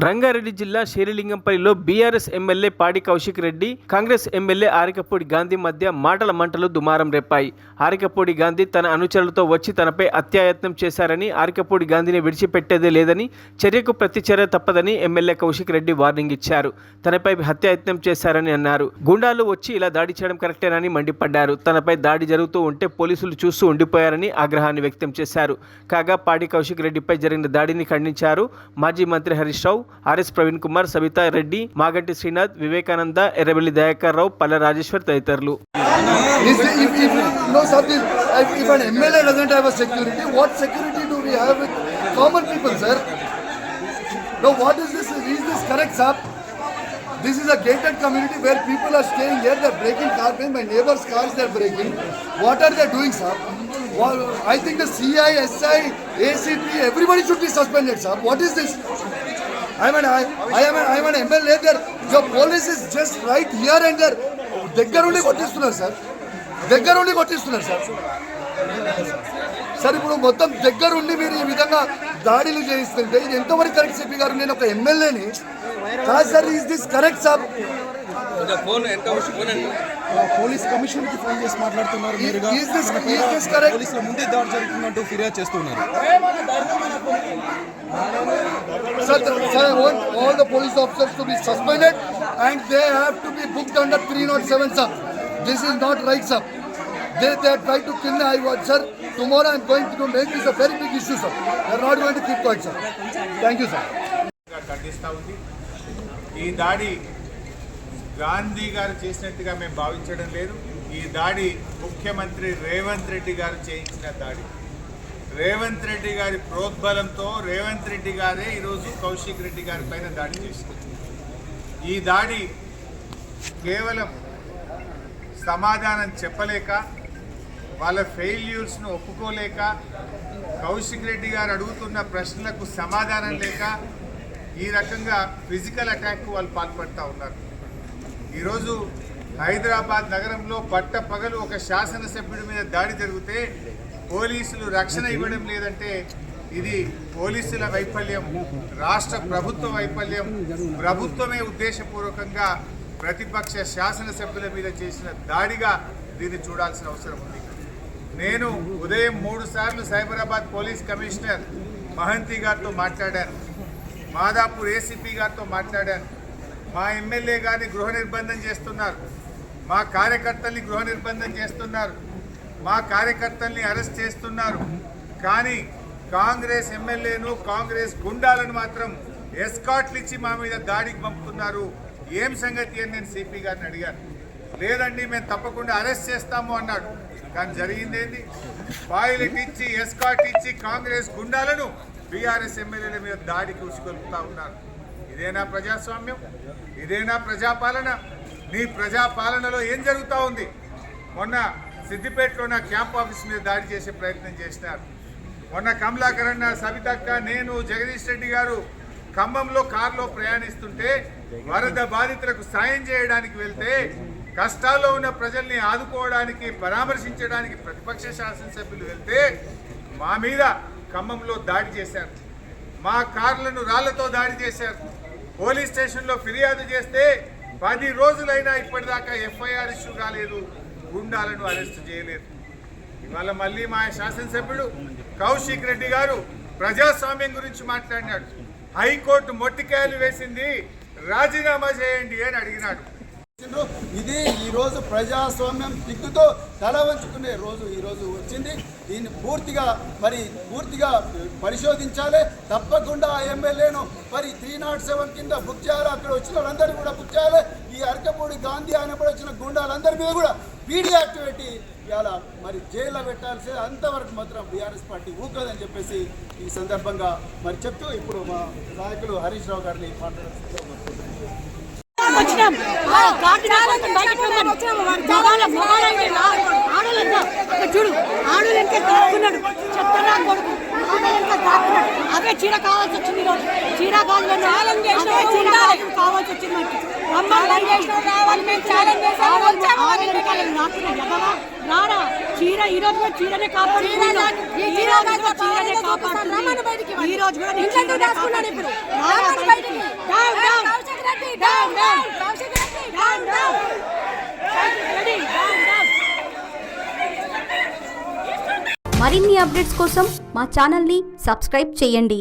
రంగారెడ్డి జిల్లా శేరిలింగంపల్లిలో BRS MLA పాడి Kaushik Reddy, Congress MLA Arikapudi Gandhi మధ్య మాటల మంటలు దుమారం రేపాయి. ఆరికపూడి గాంధీ తన అనుచరులతో వచ్చి తనపై అత్యాయత్నం చేశారని, ఆరికపూడి గాంధీని విడిచిపెట్టేదే లేదని, చర్యకు ప్రతి చర్య తప్పదని ఎమ్మెల్యే కౌశిక్ రెడ్డి వార్నింగ్ ఇచ్చారు. తనపై హత్యాయత్నం చేశారని అన్నారు. గుండాలు వచ్చి ఇలా దాడి చేయడం కరెక్టేనని మండిపడ్డారు. తనపై దాడి జరుగుతూ ఉంటే పోలీసులు చూస్తూ ఉండిపోయారని ఆగ్రహాన్ని వ్యక్తం చేశారు. కాగా పాడి కౌశిక్ రెడ్డిపై జరిగిన దాడిని ఖండించారు. మాజీ మంత్రి హరీష్ రావు, ఆర్ఎస్ ప్రవీణ్ కుమార్, సబితా రెడ్డి, మాగంటి శ్రీనాథ్, వివేకానంద, ఎర్రబెల్లి దయాకర్ రావు, పల్ల రాజేశ్వర్ తదితరులు. If an MLA doesn't have a security, what security do we have with common people, sir? No, what is this? Is this correct, sir? This is a gated community where people are staying here. They're breaking cars. My neighbors' cars they're breaking. What are they doing, sir? Well, I think the CI, SI, ACP, everybody should be suspended, sir. What is this? I am an MLA there. Your police is just right here and there. దగ్గర ఉండి కొట్టిస్తున్నారు sir, దగ్గర ఉండి కొట్టిస్తున్నారు sir. Sir ఇప్పుడు మొత్తం దగ్గర ఉండి మీరు ఈ విధంగా దాడులు చేయిస్తుంటే ఇది ఎంతవరకు కరెక్ట్? సిపి గారు, నేను ఒక ఎమ్మెల్యేని కాదు sir. Is this correct sir? Police commission కి ఫోన్ చేసి మాట్లాడుతున్నారు. పోలీసుల ముందే దాడి జరుగుతుందంటూ ఫిర్యాదు చేస్తున్నారు. Sir, I want all the police officers to be suspended and they have to be booked under 307, sir. This is not right, sir. They try to kill me. I want, sir. Tomorrow I am going to make this a very big issue, sir. They are not going to keep quiet, sir. Thank you, sir. ఈ దాడి గాంధీ గారు చేసినట్టుగా మేము భావించడం లేదు. ఈ దాడి ముఖ్యమంత్రి రేవంత్ రెడ్డి గారు చేయించిన దాడి. రేవంత్ రెడ్డి గారి ప్రోద్బలంతో రేవంత్ రెడ్డి గారే ఈరోజు కౌశిక్ రెడ్డి గారి పైన దాడి చేసింది. ఈ దాడి కేవలం సమాధానం చెప్పలేక, వాళ్ళ ఫెయిల్యూర్స్ను ఒప్పుకోలేక, కౌశిక్ రెడ్డి గారు అడుగుతున్న ప్రశ్నలకు సమాధానం లేక ఈ రకంగా ఫిజికల్ అటాక్కు వాళ్ళు పాల్పడుతూ ఉన్నారు. ఈరోజు హైదరాబాద్ నగరంలో పట్టపగలు ఒక శాసనసభ్యుడి మీద దాడి జరిగితే పోలీసులు రక్షణ ఇవ్వడం లేదంటే ఇది పోలీసుల వైఫల్యం, రాష్ట్ర ప్రభుత్వ వైఫల్యం. ప్రభుత్వమే ఉద్దేశపూర్వకంగా ప్రతిపక్ష శాసనసభ్యుల మీద చేసిన దాడిగా దీన్ని చూడాల్సిన అవసరం ఉంది. నేను ఉదయం 3 సార్లు సైబరాబాద్ పోలీస్ కమిషనర్ మహంతి గారితో మాట్లాడాను, మాదాపూర్ ఏసీపీ గారితో మాట్లాడాను. మా ఎమ్మెల్యే గారిని గృహ నిర్బంధం చేస్తున్నారు, మా కార్యకర్తల్ని గృహ నిర్బంధం చేస్తున్నారు, మా కార్యకర్తల్ని అరెస్ట్ చేస్తున్నారు. కానీ కాంగ్రెస్ ఎమ్మెల్యేను, కాంగ్రెస్ గుండాలను మాత్రం ఎస్కాట్లు ఇచ్చి మా మీద దాడికి పంపుతున్నారు. ఏం సంగతి అని నేను సిపి గారిని అడిగాను. లేదండి మేము తప్పకుండా అరెస్ట్ చేస్తాము అన్నాడు. కానీ జరిగిందేంది? పాయిలెట్ ఇచ్చి, ఎస్కాట్ ఇచ్చి కాంగ్రెస్ గుండాలను బీఆర్ఎస్ ఎమ్మెల్యేల మీద దాడికి ఉసుకొల్పుతా ఉన్నారు. ఇదేనా ప్రజాస్వామ్యం? ఇదేనా ప్రజాపాలన? నీ ప్రజాపాలనలో ఏం జరుగుతూ ఉంది? మొన్న సిద్దిపేటలో నా క్యాంప్ ఆఫీస్ మీద దాడి చేసే ప్రయత్నం చేసినారు. మొన్న కమలాకరణ, సవితక్క, నేను, జగదీష్ రెడ్డి గారు ఖమ్మంలో కారులో ప్రయాణిస్తుంటే వరద బాధితులకు సాయం చేయడానికి వెళ్తే, కష్టాల్లో ఉన్న ప్రజల్ని ఆదుకోవడానికి, పరామర్శించడానికి ప్రతిపక్ష శాసనసభ్యులు వెళ్తే మా మీద ఖమ్మంలో దాడి చేశారు. మా కార్లను రాళ్లతో దాడి చేశారు. పోలీస్ స్టేషన్లో ఫిర్యాదు చేస్తే 10 రోజులైనా ఇప్పటిదాకా ఎఫ్ఐఆర్ ఇష్యూ కాలేదు, గుండాలను అరెస్ట్ చేయలేదు. ఇవాళ మళ్ళీ మా శాసనసభ్యుడు కౌశిక్ రెడ్డి గారు ప్రజాస్వామ్యం గురించి మాట్లాడినాడు. హైకోర్టు మొట్టికాయలు వేసింది, రాజీనామా చేయండి అని అడిగినాడు. ఇది ఈరోజు ప్రజాస్వామ్యం దిక్కుతో తల వంచుకునే రోజు ఈరోజు వచ్చింది. దీన్ని పూర్తిగా పరిశోధించాలి. తప్పకుండా ఆ ఎమ్మెల్యేను 307 కింద బుక్ చేయాలి. అక్కడ వచ్చిన వాళ్ళందరినీ కూడా బుక్ చేయాలి. ఈ అరకపూడి గాంధీ ఆయనప్పుడు వచ్చిన గుండాలందరి మీద కూడా పీడీ యాక్ట్ పెట్టి ఇవాళ జైల్లో పెట్టాల్సి, అంతవరకు మాత్రం బీఆర్ఎస్ పార్టీ ఊకదని చెప్పేసి ఈ సందర్భంగా చెప్తూ ఇప్పుడు మా నాయకులు హరీష్ రావు గారిని మాట్లాడుతున్నారు. చూడు, ఆడలు ఎంత దాక్కున్నాడు, చెత్తగా కొడుకు అదే చీర కావాల్సి వచ్చింది. చీర కావాల్సి వచ్చింది. రారా చీర, ఈరోజు చీరనే కాపాడు, చీరనే కాపాడుతున్నాడు. ఈ రోజు కూడా నేను చీరనే కాపాడుతున్నాను. Down down down down down మరిన్ని అప్డేట్స్ కోసం మా ఛానల్ని సబ్స్క్రైబ్ చేయండి.